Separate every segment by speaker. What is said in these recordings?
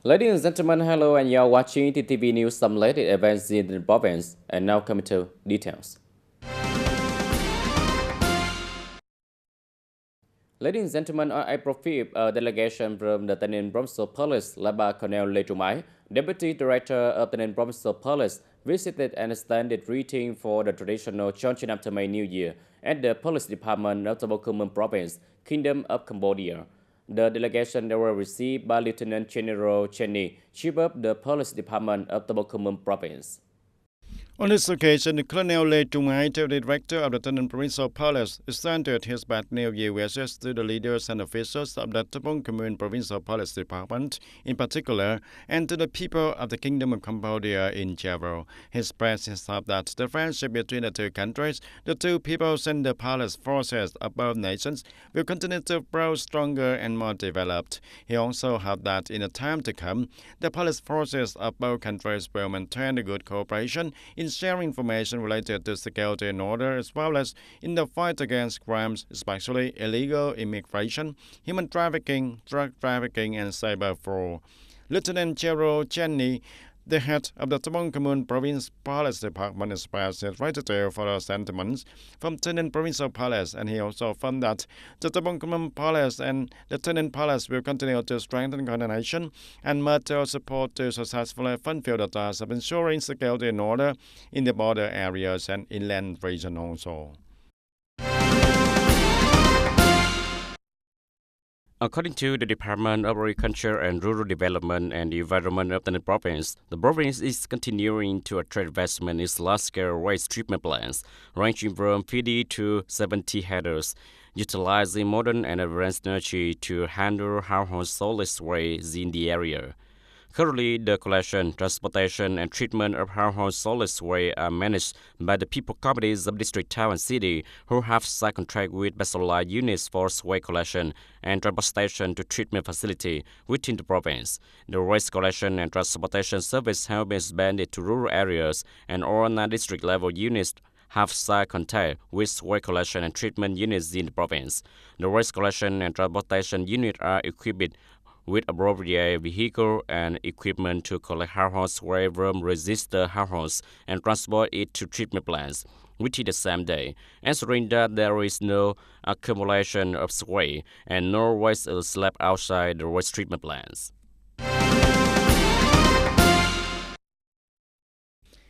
Speaker 1: Ladies and gentlemen, hello, and you're watching TTV News, some latest events in the province, and now coming to details. Ladies and gentlemen, on April 5th, a delegation from the Tayninh Provincial Police, led by Colonel Lê Trung Ái, Deputy Director of Tayninh Provincial Police, visited and extended greeting for the traditional Chonchin after May New Year at the Police Department of the Bokhumen Province, Kingdom of Cambodia. The delegation were received by Lieutenant General Chenny, Chief of the Police Department of the Bokhumen Province.
Speaker 2: On this occasion, Colonel Lê Trung Ái, Director of the Tayninh Provincial Police, extended his bad New Year wishes to the leaders and officials of the Bokhumen Provincial Police Department in particular, and to the people of the Kingdom of Cambodia in general. He expressed his hope that the friendship between the two countries, the two peoples and the police forces of both nations will continue to grow stronger and more developed. He also hoped that in the time to come, the police forces of both countries will maintain a good cooperation in sharing information related to security and order, as well as in the fight against crimes, especially illegal immigration, human trafficking, drug trafficking, and cyber fraud. Lieutenant General Chenny, the head of the Bokhumen Province Police Department, expressed his gratitude for the sentiments from Tayninh Provincial Police, and he also found that the Bokhumen Police and the Tayninh Police will continue to strengthen coordination and mutual support to successfully fulfill the task of ensuring security and order in the border areas and inland region also.
Speaker 1: According to the Department of Agriculture and Rural Development and the Environment of the province is continuing to attract investment in large-scale waste treatment plants, ranging from 50 to 70 headers, utilizing modern and advanced technology to handle household solid waste in the area. Currently, the collection, transportation, and treatment of household solid waste are managed by the people committees of district, town, and city who have signed contract with specialized units for waste collection and transportation to treatment facility within the province. The waste collection and transportation service have been expanded to rural areas, and all non-district level units have signed contract with waste collection and treatment units in the province. The waste collection and transportation units are equipped with appropriate vehicle and equipment to collect household waste from registered households and transport it to treatment plants within the same day, ensuring that there is no accumulation of waste and no waste is left outside the waste treatment plants.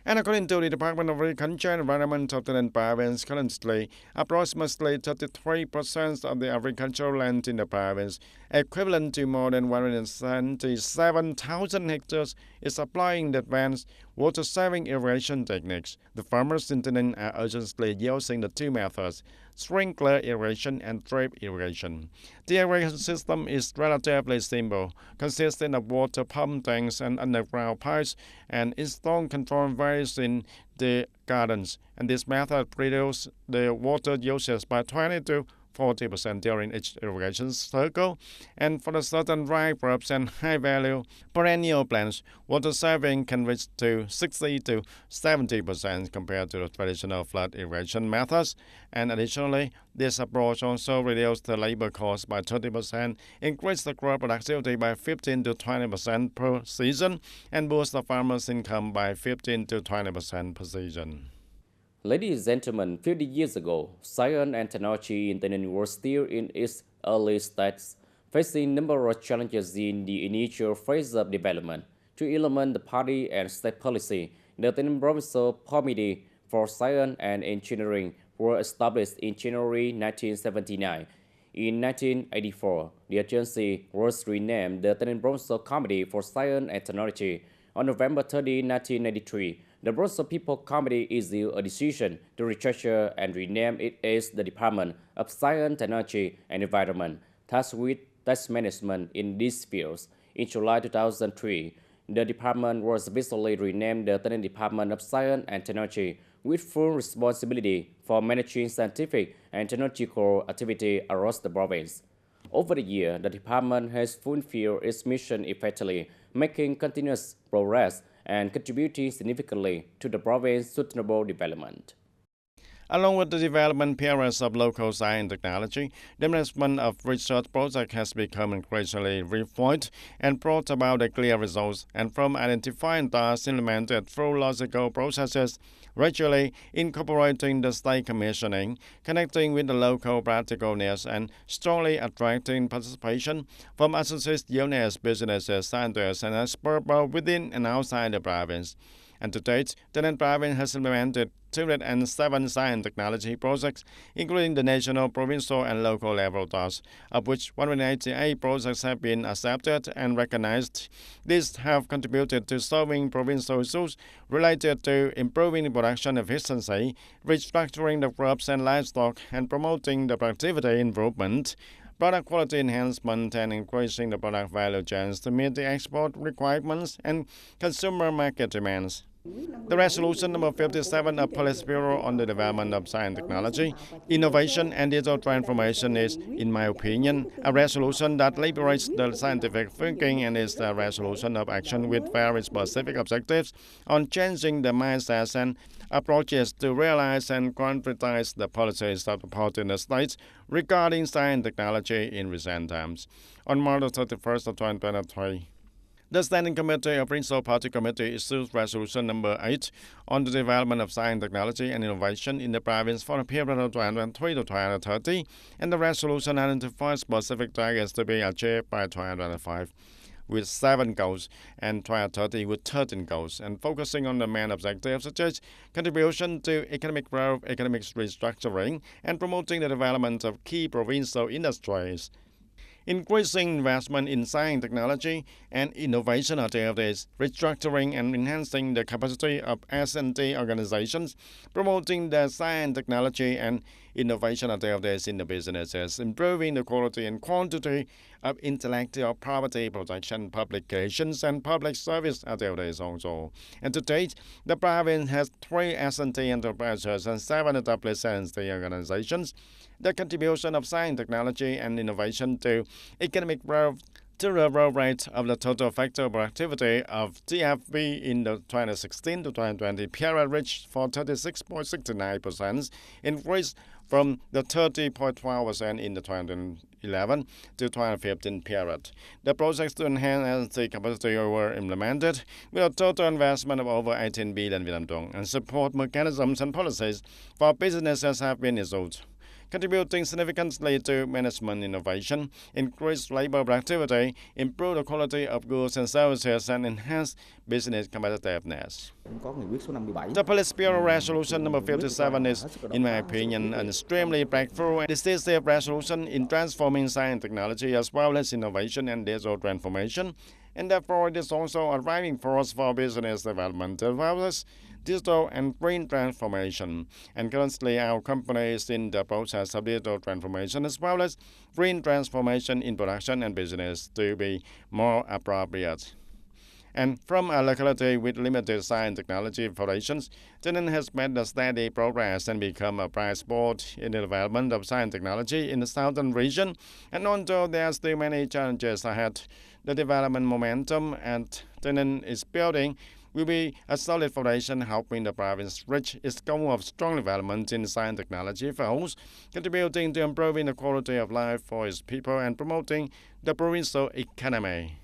Speaker 2: And according to the Department of Agriculture and Environment of the province, currently, approximately 33% of the agricultural land in the province, equivalent to more than 177,000 hectares, is applying the advanced water-saving irrigation techniques. The farmers in Tayninh are urgently using the two methods, sprinkler irrigation and drip irrigation. The irrigation system is relatively simple, consisting of water pump tanks and underground pipes, and installed control valves in the gardens. And this method reduces the water usage by 20 to 40% during each irrigation cycle, and for the certain dry crops and high-value perennial plants, water saving can reach to 60 to 70% compared to the traditional flood irrigation methods. And additionally, this approach also reduces the labor cost by 30%, increase the crop productivity by 15 to 20% per season, and boost the farmer's income by 15 to 20% per season.
Speaker 1: Ladies and gentlemen, 50 years ago, science and technology in Tayninh were still in its early stages, facing numerous challenges in the initial phase of development. To implement the party and state policy, the Tayninh Provincial Committee for Science and Engineering were established in January 1979. In 1984, the agency was renamed the Tayninh Provincial Committee for Science and Technology. On November 30, 1993, the Provincial People Committee issued a decision to restructure and rename it as the Department of Science, Technology, and Environment, tasked with task management in these fields. In July 2003, the department was officially renamed the Tayninh Department of Science and Technology, with full responsibility for managing scientific and technological activity across the province. Over the year, the department has fulfilled its mission effectively, making continuous progress and contributing significantly to the province's sustainable development.
Speaker 2: Along with the development periods of local science and technology, the management of research projects has become increasingly refined and brought about the clear results, and from identifying tasks implemented through logical processes, gradually incorporating the state commissioning, connecting with the local practical needs, and strongly attracting participation from associate units, businesses, scientists, and experts both within and outside the province. And to date, TayNinhTV province has implemented 207 science and technology projects, including the national, provincial, and local level tasks, of which 188 projects have been accepted and recognized. These have contributed to solving provincial issues related to improving production efficiency, restructuring the crops and livestock, and promoting the productivity improvement, product quality enhancement, and increasing the product value chains to meet the export requirements and consumer market demands. The resolution number 57 of Police Bureau on the development of science, technology, innovation, and digital transformation is, in my opinion, a resolution that liberates the scientific thinking and is a resolution of action with very specific objectives on changing the mindsets and approaches to realize and concretize the policies of the party in the states regarding science and technology in recent times. On March 31st of 2023, the Standing Committee of Provincial Party Committee issued Resolution number 8 on the development of science, technology, and innovation in the province for the period of 2023 to 2030, and the resolution identifies specific targets to be achieved by 2025, with 7 goals, and 2030 with 13 goals, and focusing on the main objectives such as contribution to economic growth, economic restructuring, and promoting the development of key provincial industries. Increasing investment in science, technology, and innovation activities, restructuring and enhancing the capacity of S&T organizations, promoting the science, technology, and innovation activities in the businesses, improving the quality and quantity of intellectual property protection publications and public service activities also. And to date, the province has 3 S&T enterprises and 7 established S&T organizations. The contribution of science, technology, and innovation to economic growth to the growth rate of the total factor productivity of TFV in the 2016 to 2020 period reached 36.69%, increased from the 30.12% in the 2011 to 2015 period. The projects to enhance the capacity were implemented with a total investment of over 18 billion Vietnam dong, and support mechanisms and policies for businesses have been issued, contributing significantly to management innovation, increased labor productivity, improve the quality of goods and services, and enhance business competitiveness. The Police Bureau Resolution number 57 is, in my opinion, an extremely breakthrough and decisive resolution in transforming science, technology, as well as innovation and digital transformation, and therefore it is also a driving force for business development as well as digital and green transformation. And currently our company is in the process of digital transformation as well as green transformation in production and business to be more appropriate. And from a locality with limited science technology foundations, TayNinhTV has made a steady progress and become a bright spot in the development of science technology in the southern region. And although there are still many challenges ahead, the development momentum and TayNinhTV is building will be a solid foundation, helping the province reach its goal of strong development in science technology fields, contributing to improving the quality of life for its people and promoting the provincial economy.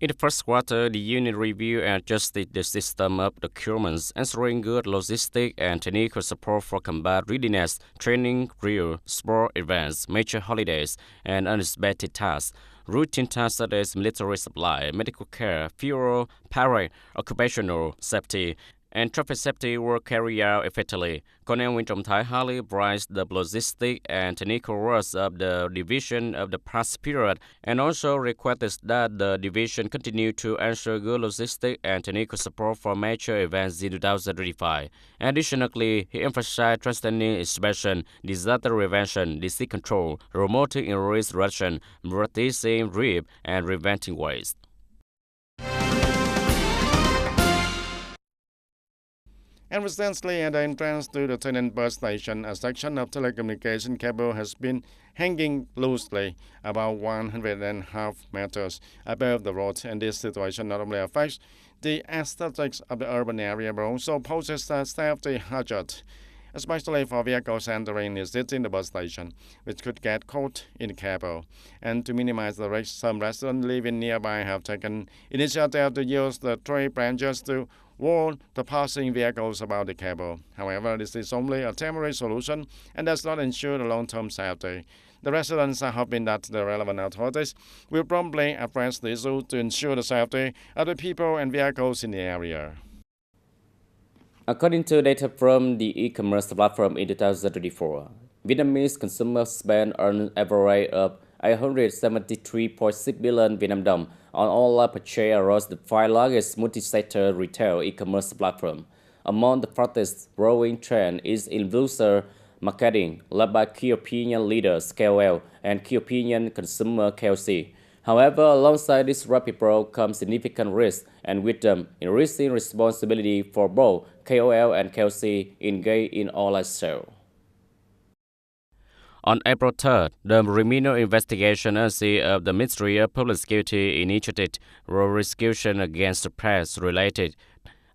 Speaker 1: In the first quarter, the unit reviewed and adjusted the system of documents, ensuring good logistic and technical support for combat readiness, training, drill, sport events, major holidays, and unexpected tasks. Routine tasks such as military supply, medical care, fuel, parade, occupational safety, and traffic safety were carried out effectively. Colonel Win Trong Thai highly praised the logistic and technical work of the division of the past period, and also requested that the division continue to ensure good logistic and technical support for major events in 2025. Additionally, he emphasized strengthening inspection, disaster prevention, disease control, promoting risk reduction, practicing RIP, and preventing waste.
Speaker 2: And recently, at the entrance to the TayNinhTV bus station, a section of telecommunication cable has been hanging loosely about 1.5 meters above the road, and this situation not only affects the aesthetics of the urban area but also poses a safety hazard, especially for vehicles entering and exiting the bus station, which could get caught in the cable. And to minimize the risk, some residents living nearby have taken initiative to use the tree branches to warn the passing vehicles about the cable. However, this is only a temporary solution and does not ensure the long-term safety. The residents are hoping that the relevant authorities will promptly address the issue to ensure the safety of the people and vehicles in the area.
Speaker 1: According to data from the e-commerce platform in 2024, Vietnamese consumers spent an average of 873.6 billion Vietnam dong on online purchase across the 5 largest multi-sector retail e-commerce platforms. Among the fastest growing trend is influencer marketing, led by key opinion leaders KOL and key opinion consumer KOC. However, alongside this rapid growth comes significant risk and wisdom in raising responsibility for both KOL and KOC engaged in online sales. On April 3rd, the criminal investigation agency of the Ministry of Public Security initiated prosecution against the press related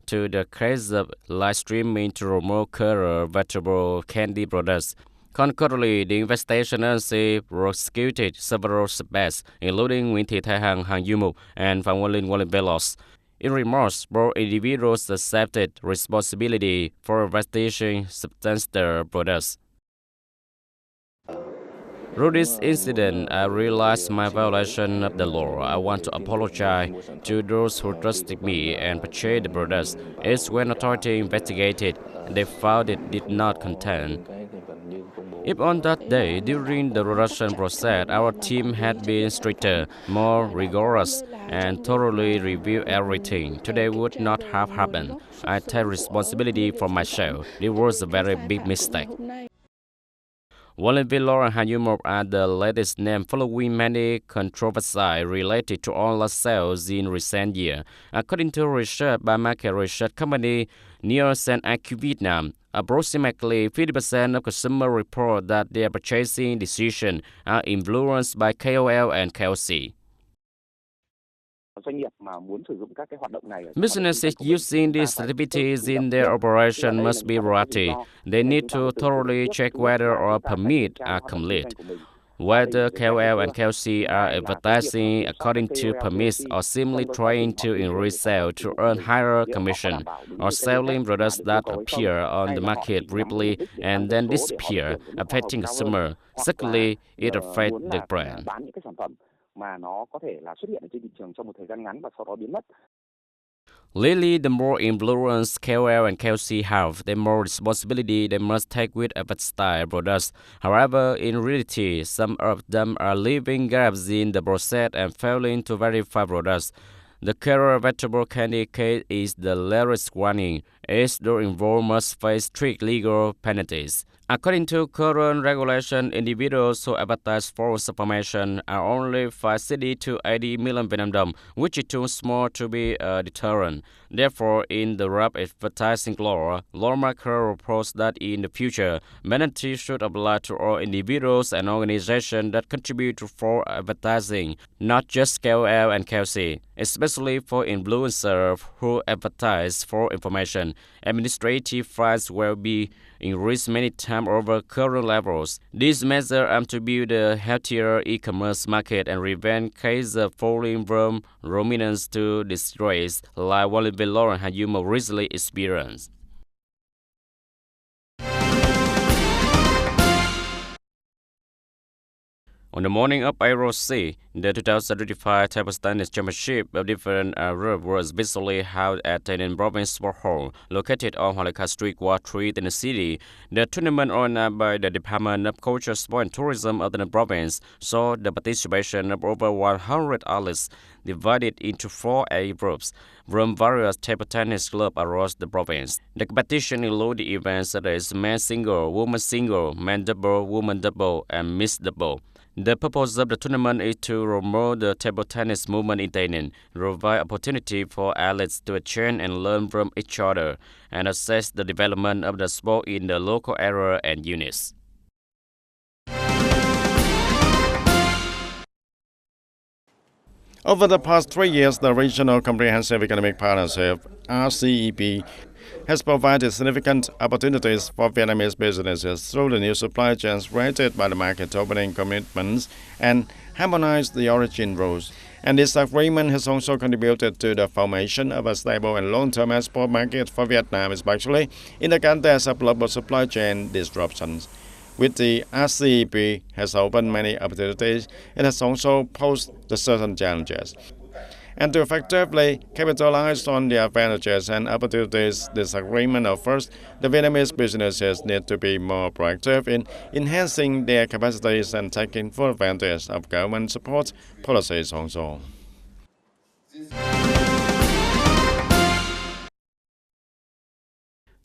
Speaker 1: to the case of live streaming to promote color vegetable candy products. Concurrently, the investigation agency prosecuted several suspects, including Nguyễn Thị Thái Hằng, Hằng Du Mục, and Phạm Quang Linh, Quang Linh Velos. In remorse, both individuals accepted responsibility for investigating substandard products. Through this incident, I realized my violation of the law. I want to apologize to those who trusted me and purchased the products. It's when authorities investigated, they found it did not contain. If on that day, during the production process, our team had been stricter, more rigorous, and thoroughly reviewed everything, today would not have happened. I take responsibility for myself. It was a very big mistake. Quang Linh Velos and Hằng Du Mục are the latest names following many controversies related to online sales in recent years. According to research by market research company Nielsen IQ Vietnam, approximately 50% of consumers report that their purchasing decisions are influenced by KOL and KOC. Businesses using these activities in their operation must be proactive. They need to thoroughly check whether all permits are complete, whether KOL and KOC are advertising according to permits or simply trying to increase sales to earn higher commission, or selling products that appear on the market briefly and then disappear, affecting consumers. Secondly, it affects the brand. Clearly, the more influence KOL and KOC have, the more responsibility they must take with advertised products. However, in reality, some of them are leaving gaps in the process and failing to verify products. The color vegetable candy case is the latest warning, as those involved must face strict legal penalties. According to current regulation, individuals who advertise false information are only fined 60 to 80 million Vietnam dong, which is too small to be a deterrent. Therefore, in the draft advertising law, lawmaker proposed that in the future, penalties should apply to all individuals and organizations that contribute to false advertising, not just KOL and KOC, especially for influencers who advertise false information. Administrative fines will be increased many times over current levels. These measures aim to build a healthier e-commerce market and prevent cases of falling from dominance to disgrace, like Quang Linh Velos and Hằng Du Mục recently experienced. On the morning of April 6, the 2025 Table Tennis Championship of different groups was visually held at TayNinhTV Province Sport Hall, located on Halakha Street, Ward 3, in the city. The tournament organized by the Department of Culture, Sport and Tourism of the province saw the participation of over 100 athletes, divided into 4 A groups from various table tennis clubs across the province. The competition included events such as men's single, women's single, men's double, women's double, and mixed double. The purpose of the tournament is to promote the table tennis movement in Taynin, provide opportunity for athletes to exchange and learn from each other, and assess the development of the sport in the local area and units.
Speaker 2: Over the past 3 years, the Regional Comprehensive Economic Partnership, RCEP, has provided significant opportunities for Vietnamese businesses through the new supply chains created by the market opening commitments and harmonized the origin rules. And this agreement has also contributed to the formation of a stable and long-term export market for Vietnam, especially in the context of global supply chain disruptions. With the RCEP has opened many opportunities, it has also posed certain challenges. And to effectively capitalize on the advantages and opportunities this agreement offers, the Vietnamese businesses need to be more proactive in enhancing their capacities and taking full advantage of government support policies also.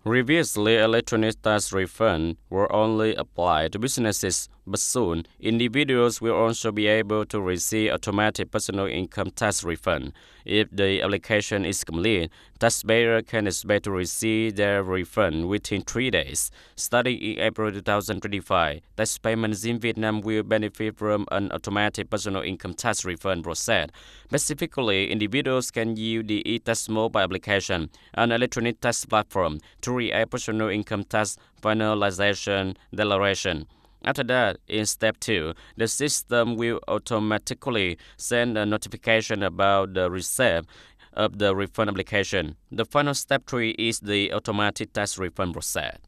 Speaker 1: Previously, electronic tax refunds were only applied to businesses, but soon, individuals will also be able to receive automatic personal income tax refund. If the application is complete, taxpayers can expect to receive their refund within 3 days. Starting in April 2025, tax payments in Vietnam will benefit from an automatic personal income tax refund process. Specifically, individuals can use the e-tax mobile application, an electronic tax platform, to create personal income tax finalization declaration. After that, in step 2, the system will automatically send a notification about the receipt of the refund application. The final step 3 is the automatic tax refund process.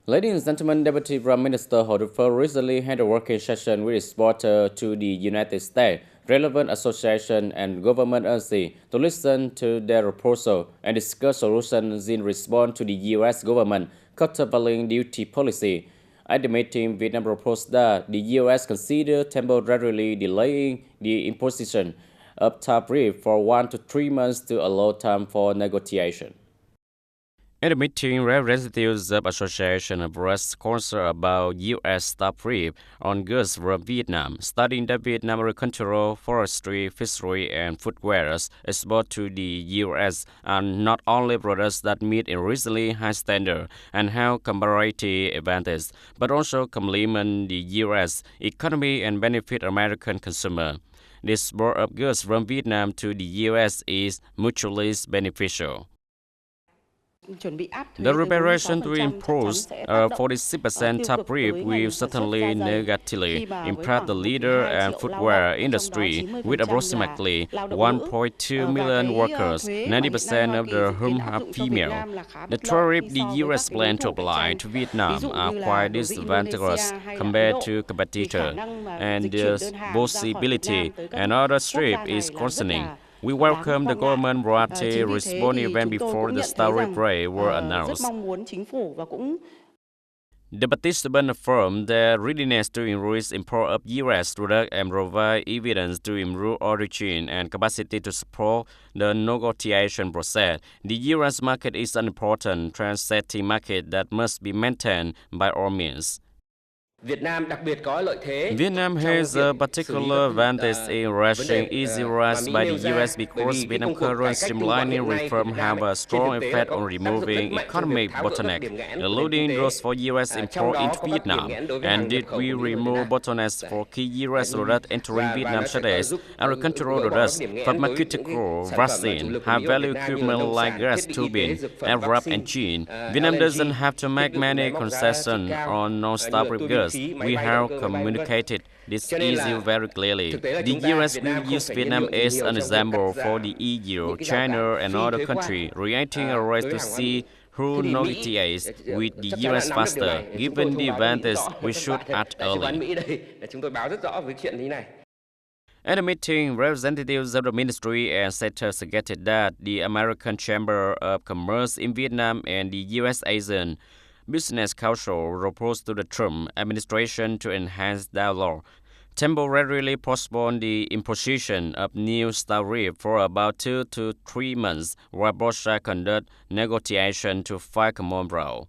Speaker 1: Ladies and gentlemen, Deputy Prime Minister Ho Duc recently had a working session with exporters to the United States, relevant association and government agencies to listen to their proposal and discuss solutions in response to the U.S. government countervailing duty policy. At the meeting, Vietnam proposed that the U.S. consider temporarily delaying the imposition of tariff for 1 to 3 months to allow time for negotiation. At the meeting, representatives of association expressed concern about U.S. tariff on goods from Vietnam, studying that Vietnam agricultural, forestry, fishery, and footwear export to the U.S. are not only products that meet a reasonably high standard and have comparative advantage, but also complement the U.S. economy and benefit American consumer. The export of goods from Vietnam to the U.S. is mutually beneficial. The preparation to impose a 46% tariff will certainly negatively impact the leather and footwear industry, with approximately 1.2 million workers, 90% of whom are female. The tariff the U.S. plan to apply to Vietnam are quite disadvantageous compared to competitors, and the possibility another strip is concerning. We welcome the government proactive response event before the tariff rate were announced. The participants affirmed their readiness to increase import of U.S. products and provide evidence to improve origin and capacity to support the negotiation process. The U.S. market is an important transiting market that must be maintained by all means. Vietnam has a particular advantage in rushing easy rush by the U.S. because Vietnam's current streamlining reform have a strong effect on removing economic bottlenecks, including those for U.S. import into Vietnam. And did we remove bottlenecks for key U.S. products entering Vietnam, such as agricultural products, pharmaceutical, vaccine, high-value equipment like gas turbine, aircraft engine? Vietnam doesn't have to make many concessions on non-tariff goods. We have communicated this issue very clearly. The U.S. will use Vietnam as an example for the EU, China, and other countries, reacting a race to see who negotiates with the U.S. faster. Given the advantage, we should act early. At the meeting, representatives of the ministry and sector suggested that the American Chamber of Commerce in Vietnam and the U.S. Asian Business Council proposed to the Trump administration to enhance dialogue, temporarily postpone the imposition of new tariff for about 2 to 3 months, while both sides conduct negotiations to find common ground.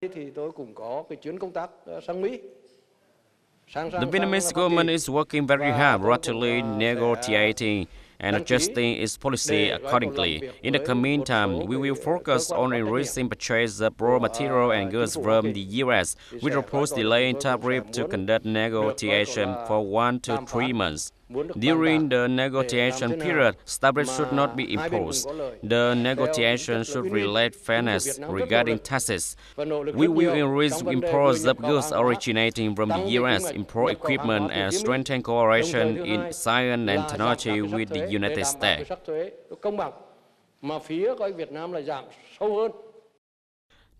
Speaker 3: Thì tôi cũng có cái chuyến công tác sang Mỹ.
Speaker 1: The Vietnamese government is working very hard, rapidly negotiating and adjusting its policy accordingly. In the meantime, we will focus on increasing purchase of raw material and goods from the U.S. We propose delaying tariff to conduct negotiation for 1 to 3 months. During the negotiation period, tariffs should not be imposed. The negotiation should relate fairness regarding taxes. We will increase imports of goods originating from the U.S., import equipment, and strengthen cooperation in science and technology with the United States.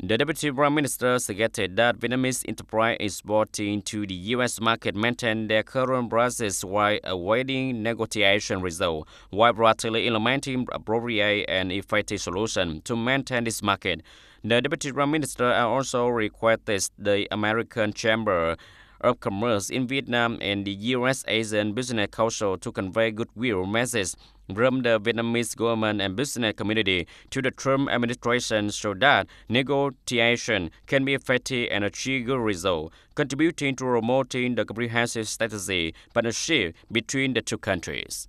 Speaker 1: The Deputy Prime Minister suggested that Vietnamese enterprise exporting to the U.S. market maintain their current prices while awaiting negotiation result, while rapidly implementing appropriate and effective solutions to maintain this market. The Deputy Prime Minister also requested the American Chamber of Commerce in Vietnam and the U.S. Asian Business Council to convey goodwill message from the Vietnamese government and business community to the Trump administration so that negotiation can be effective and achieve good results, contributing to promoting the comprehensive strategy partnership between the two countries.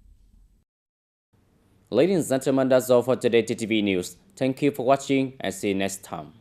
Speaker 1: Ladies and gentlemen, that's all for today TTV News. Thank you for watching and see you next time.